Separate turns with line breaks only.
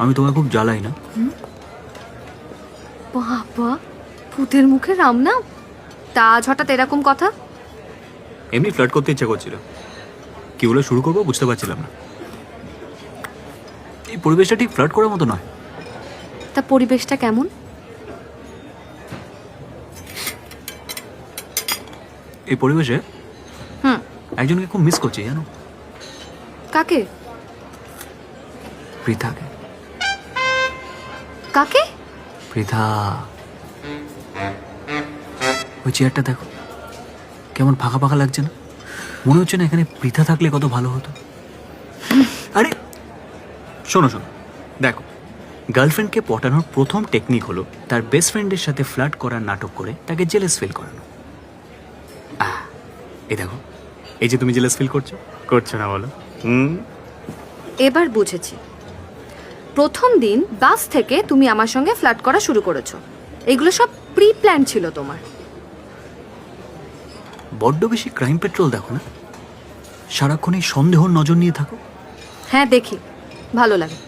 আমি তোমায় খুব জ্বালাই না?
বাবা, ভূতের মুখে রাম নাম? তা আজ হঠাৎ এরকম কথা?
এমনি ফ্লার্ট করতে ইচ্ছা করছিল, কি বলে শুরু করবো বুঝতে পারছিলাম না। এই পরিবেশটা ঠিক ফ্লার্ট করার মতো নয়।
তা পরিবেশটা কেমন?
এই পরিবেশে
হুম।
একজনকে খুব মিস করছি, জানো?
কাকে?
পৃথাকে।
কাকে?
পৃথা। ওই চেয়ারটা দেখো, কেমন ফাঁকা ফাঁকা লাগছে না? মনে হচ্ছে না এখানে পৃথা থাকলে কত ভালো হতো। আরে শোনো শোনো, দেখো, গার্লফ্রেন্ডকে পটানোর প্রথম টেকনিক হলো তার বেস্ট ফ্রেন্ডের সাথে ফ্লার্ট করার নাটক করে তাকে জেলাস ফিল করানো। এই দেখো, এই যে তুমি জেলাস ফিল করছো না বলো?
এবার বুঝেছি। প্রথম দিন বাস থেকে তুমি আমার সঙ্গে ফ্লার্ট করা শুরু করেছো। এগুলো সব প্রি প্ল্যান ছিল তোমার।
বড্ড বেশি ক্রাইম পেট্রোল দেখো না, সারাক্ষণ এই সন্দেহর নজর নিয়ে থাকো।
হ্যাঁ দেখি, ভালো লাগে।